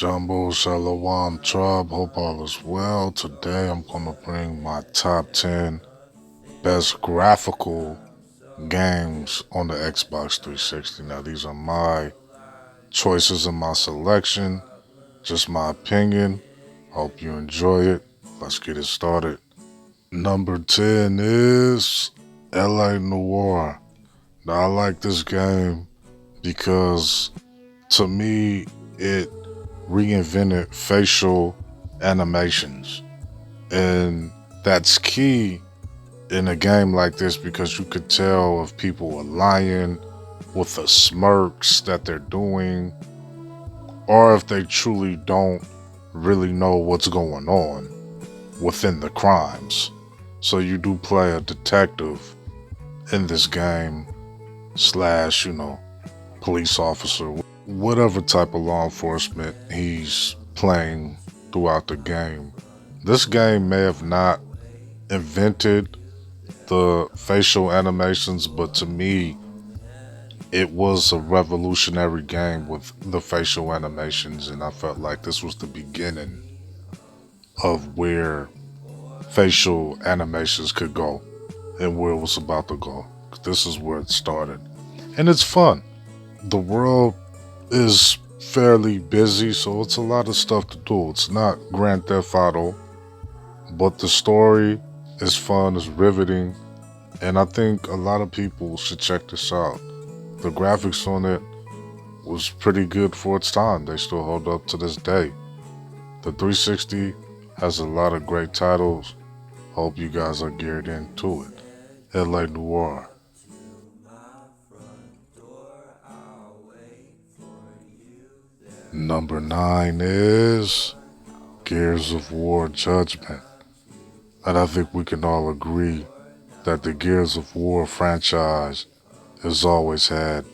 Jumbo Shalom Tribe, hope all is well. Today I'm going to bring my top 10 best graphical games on the Xbox 360. Now, these are my choices and my selection, just my opinion. Hope you enjoy it. Let's get it started. Number 10 is LA Noir. Now, I like this game because to me, it reinvented facial animations. And that's key in a game like this because you could tell if people are lying with the smirks that they're doing or if they truly don't really know what's going on within the crimes. So you do play a detective in this game slash, police officer, whatever type of law enforcement he's playing throughout the game. This game may have not invented the facial animations, but to me, it was a revolutionary game with the facial animations, and I felt like this was the beginning of where facial animations could go and where it was about to go. This is where it started. And it's fun. The world is fairly busy, so it's a lot of stuff to do. It's not Grand Theft Auto, but the story is fun, it's riveting, and I think a lot of people should check this out. The graphics on it was pretty good for its time. They still hold up to this day. The 360 has a lot of great titles. Hope you guys are geared into it. LA Noir. Number 9 is Gears of War Judgment. And I think we can all agree that the Gears of War franchise has always had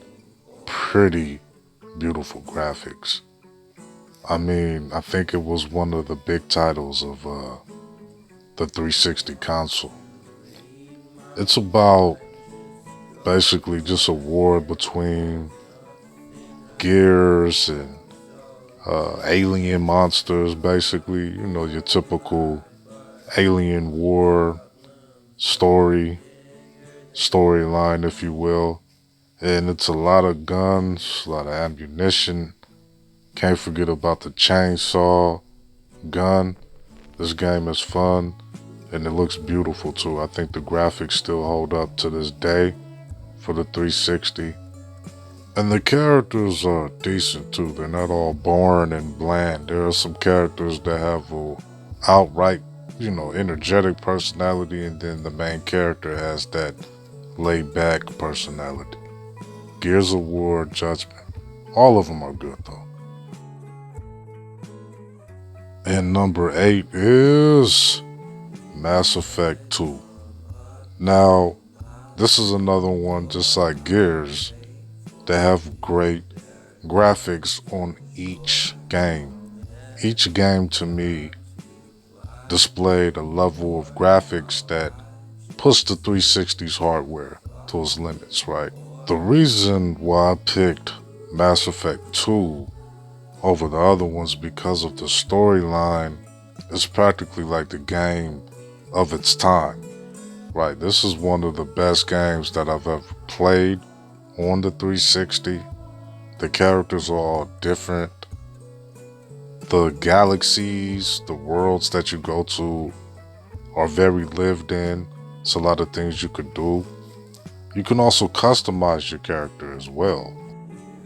pretty beautiful graphics. I mean, I think it was one of the big titles of the 360 console. It's about basically just a war between gears and alien monsters, basically, your typical alien war storyline, if you will. And it's a lot of guns, a lot of ammunition. Can't forget about the chainsaw gun. This game is fun and it looks beautiful too. I think the graphics still hold up to this day for the 360. And the characters are decent too. They're not all boring and bland. There are some characters that have a outright, energetic personality, and then the main character has that laid back personality. Gears of War Judgment. All of them are good though. And number 8 is Mass Effect 2. Now, this is another one just like Gears. They have great graphics on each game. Each game to me displayed a level of graphics that pushed the 360's hardware to its limits, right? The reason why I picked Mass Effect 2 over the other ones because of the storyline is practically like the game of its time, right? This is one of the best games that I've ever played on the 360. The characters are all different. The galaxies, the worlds that you go to are very lived in. It's a lot of things you could do. You can also customize your character as well.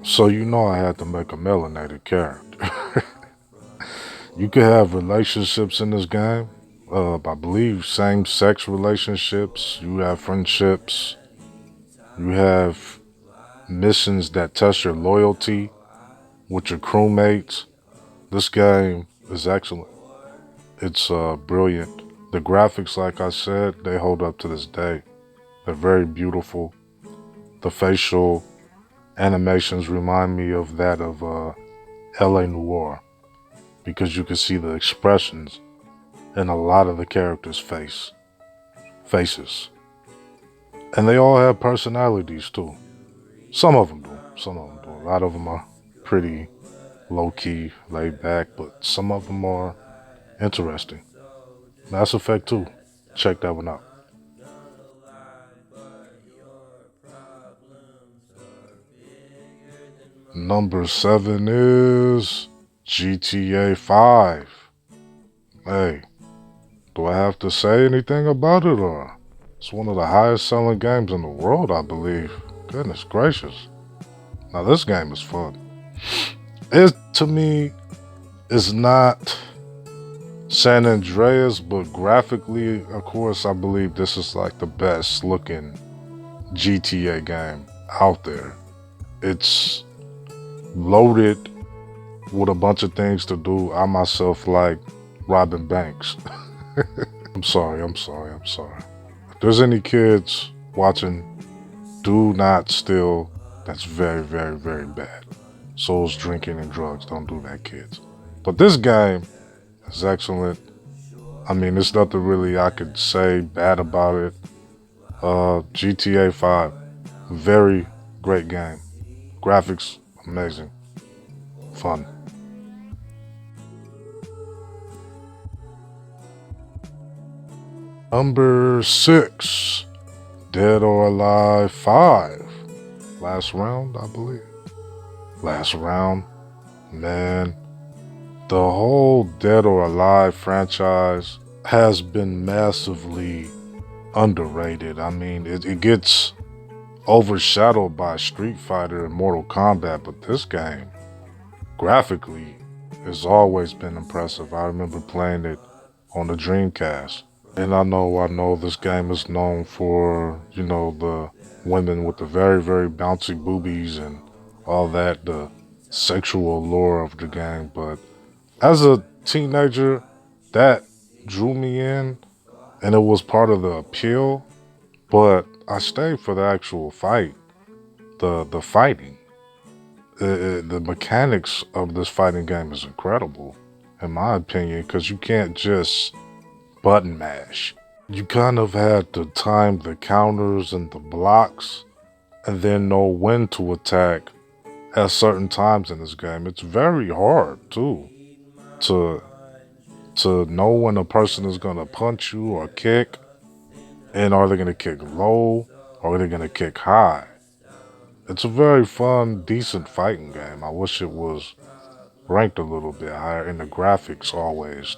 So I had to make a melanated character. You could have relationships in this game. I believe same-sex relationships. You have friendships. You have missions that test your loyalty with your crewmates. This game is excellent. It's brilliant. The graphics, like I said, they hold up to this day. They're very beautiful. The facial animations remind me of that of LA Noir because you can see the expressions in a lot of the characters' faces. And they all have personalities too. Some of them do. A lot of them are pretty low key, laid back, but some of them are interesting. Mass Effect 2, check that one out. Number 7 is GTA 5. Hey, do I have to say anything about it, or it's one of the highest selling games in the world, I believe. Goodness gracious. Now this game is fun. It to me is not San Andreas, but graphically, of course, I believe this is like the best looking GTA game out there. It's loaded with a bunch of things to do. I myself like robbing banks. I'm sorry. If there's any kids watching, do not steal. That's very, very, very bad. So is drinking and drugs. Don't do that, kids. But this game is excellent. I mean, there's nothing really I could say bad about it. GTA 5, very great game. Graphics, amazing. Fun. Number 6, Dead or Alive 5. Last round, I believe. Last round. Man, the whole Dead or Alive franchise has been massively underrated. I mean, it gets overshadowed by Street Fighter and Mortal Kombat, but this game, graphically, has always been impressive. I remember playing it on the Dreamcast. And I know this game is known for, the women with the very, very bouncy boobies and all that, the sexual allure of the game. But as a teenager, that drew me in and it was part of the appeal. But I stayed for the actual fight, the fighting. The mechanics of this fighting game is incredible, in my opinion, because you can't just button mash. You kind of had to time the counters and the blocks and then know when to attack at certain times in this game. It's very hard too to know when a person is gonna punch you or kick, and are they gonna kick low or are they gonna kick high? It's a very fun, decent fighting game. I wish it was ranked a little bit higher, and the graphics always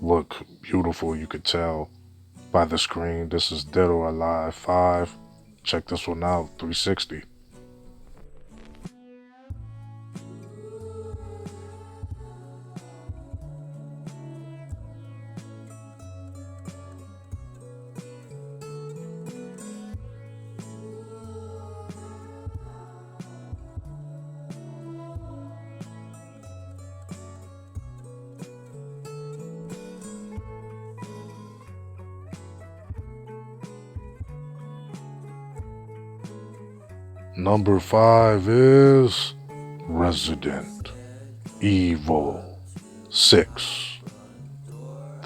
look beautiful. You could tell by the screen. This is Dead or Alive 5. Check this one out, 360. Number 5 is Resident Evil 6.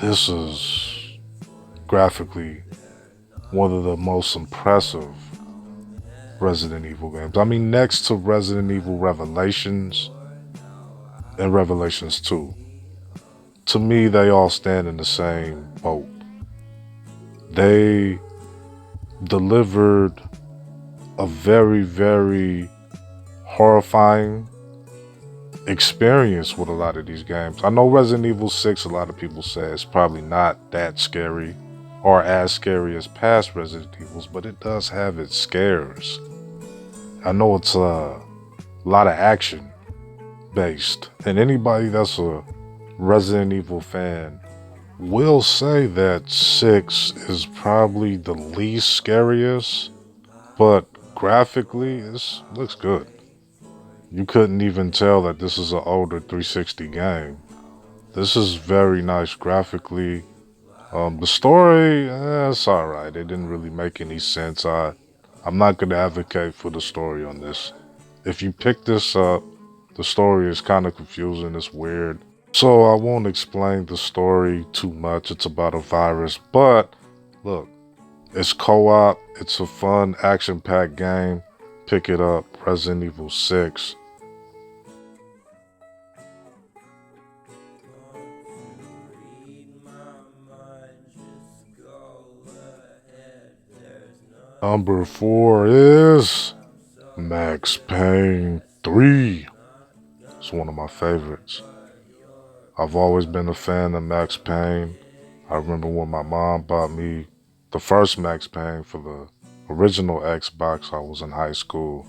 This is graphically one of the most impressive Resident Evil games. I mean, next to Resident Evil Revelations and Revelations 2. To me, they all stand in the same boat. They delivered a very, very horrifying experience with a lot of these games. I know Resident Evil 6, a lot of people say it's probably not that scary or as scary as past Resident Evils, but it does have its scares. I know it's a lot of action based, and anybody that's a Resident Evil fan will say that 6 is probably the least scariest, but graphically, this looks good. You couldn't even tell that this is an older 360 game. This is very nice graphically. The story, it's alright. It didn't really make any sense. I'm not gonna advocate for the story on this. If you pick this up, the story is kind of confusing. It's weird. So I won't explain the story too much. It's about a virus, but look, it's co-op. It's a fun, action-packed game. Pick it up. Resident Evil 6. Number 4 is Max Payne 3. It's one of my favorites. I've always been a fan of Max Payne. I remember when my mom bought me the first Max Payne for the original Xbox. I was in high school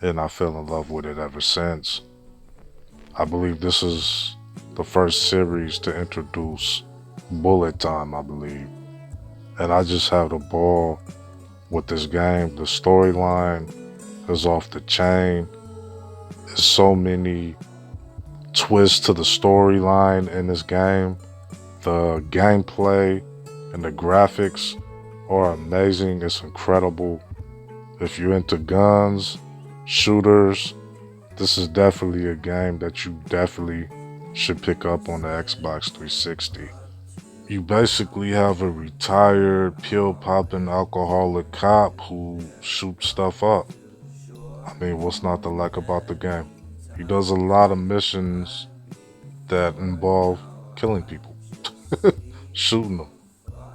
and I fell in love with it ever since. I believe this is the first series to introduce bullet time, I believe. And I just had a ball with this game. The storyline is off the chain. There's so many twists to the storyline in this game. The gameplay and the graphics are amazing. It's incredible. If you're into guns, shooters, this is definitely a game that you definitely should pick up on the Xbox 360. You basically have a retired pill popping alcoholic cop who shoots stuff up. I mean, what's not to like about the game? He does a lot of missions that involve killing people, shooting them,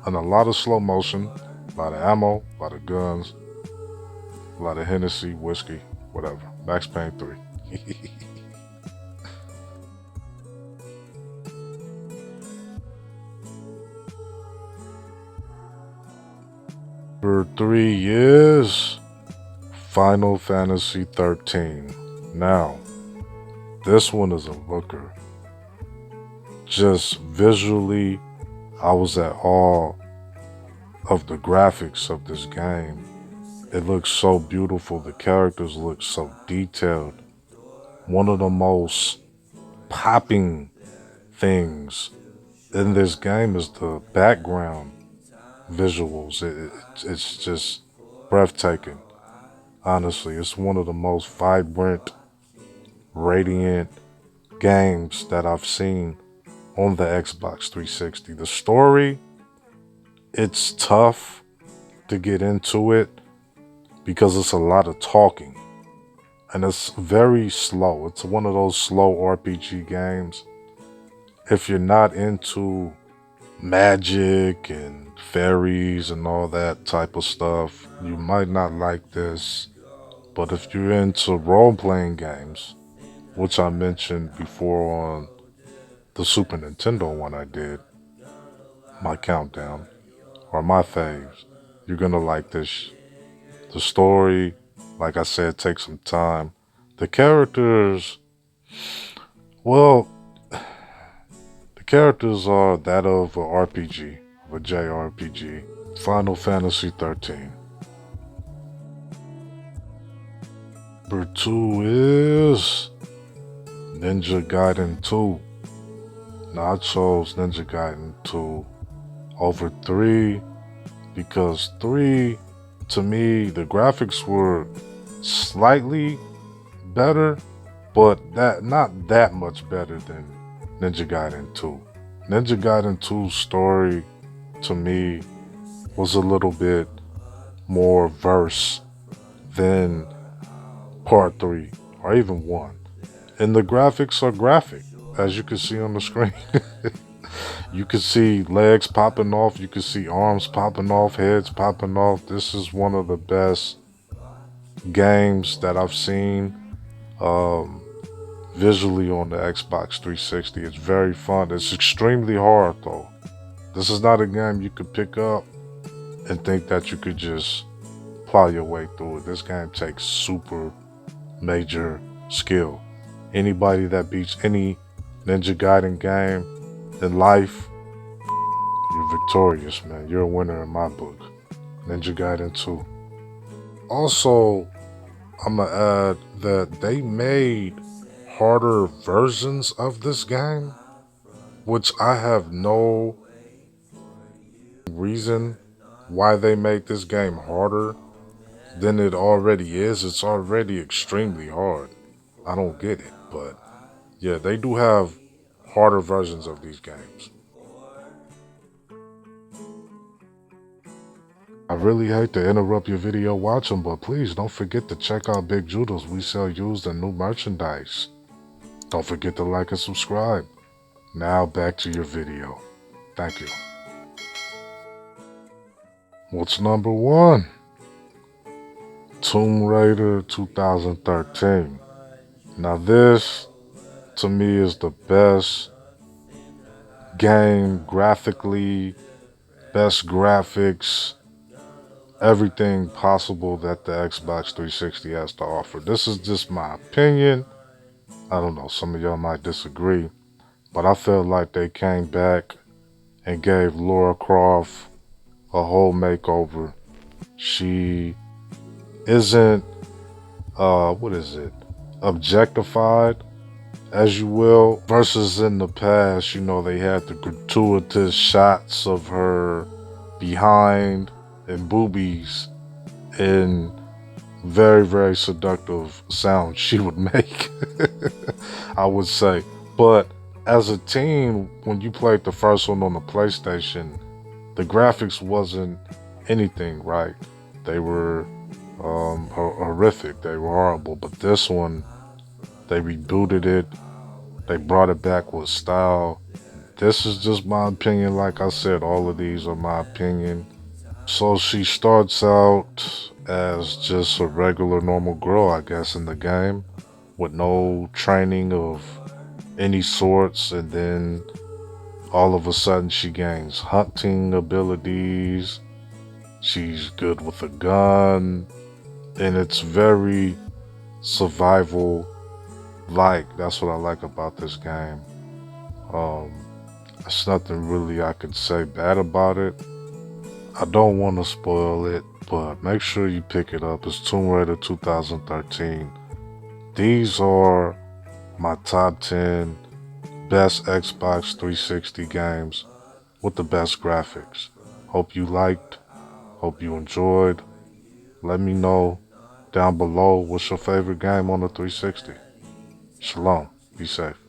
and a lot of slow motion, a lot of ammo, a lot of guns, a lot of Hennessy, whiskey, whatever. Max Payne 3. Number 3 is Final Fantasy 13. Now, this one is a looker. Just visually, I was at awe of the graphics of this game. It looks so beautiful. The characters look so detailed. One of the most popping things in this game is the background visuals. It's just breathtaking. Honestly, it's one of the most vibrant, radiant games that I've seen on the Xbox 360. The story, it's tough to get into it because it's a lot of talking and it's very slow. It's one of those slow RPG games. If you're not into magic and fairies and all that type of stuff, you might not like this. But if you're into role playing games, which I mentioned before on the Super Nintendo one I did, my countdown, or my faves, you're gonna like this. The story, like I said, takes some time. The characters, well, the characters are that of a RPG, of a JRPG. Final Fantasy 13. Number 2 is Ninja Gaiden 2. Now I chose Ninja Gaiden 2 over 3 because 3, to me, the graphics were slightly better, but that not that much better than Ninja Gaiden 2. Ninja Gaiden 2's story, to me, was a little bit more verse than Part 3 or even 1. And the graphics are graphic, as you can see on the screen. You can see legs popping off, you can see arms popping off, heads popping off. This is one of the best games that I've seen um, visually on the Xbox 360. It's very fun. It's extremely hard though. This is not a game you could pick up and think that you could just plow your way through it. This game takes super major skill. Anybody that beats any Ninja Gaiden game in life, you're victorious, man. You're a winner in my book. Ninja Gaiden 2. Also, I'm gonna add that they made harder versions of this game, which I have no reason why they made this game harder than it already is. It's already extremely hard. I don't get it, but yeah, they do have harder versions of these games. I really hate to interrupt your video watching, but please don't forget to check out Big Judo's. We sell used and new merchandise. Don't forget to like and subscribe. Now back to your video. Thank you. What's number 1? Tomb Raider 2013. Now, this to me is the best game graphically, best graphics, everything possible that the Xbox 360 has to offer. This is just my opinion. I don't know, some of y'all might disagree, but I feel like they came back and gave Laura Croft a whole makeover. She isn't, what is it, objectified, as you will, versus in the past, they had the gratuitous shots of her behind and boobies and very, very seductive sounds she would make, I would say. But as a teen, when you played the first one on the PlayStation, the graphics wasn't anything, right? They were horrific. They were horrible. But this one, they rebooted it. They brought it back with style. This is just my opinion. Like I said, all of these are my opinion. So she starts out as just a regular, normal girl, I guess, in the game, with no training of any sorts. And then all of a sudden, she gains hunting abilities. She's good with a gun. And it's very survival like. That's what I like about this game. Um, there's nothing really I could say bad about it. I don't want to spoil it, but make sure you pick it up. It's Tomb Raider 2013. These are my top 10 best Xbox 360 games with the best graphics. Hope you liked, hope you enjoyed. Let me know down below what's your favorite game on the 360. Shalom. Be safe.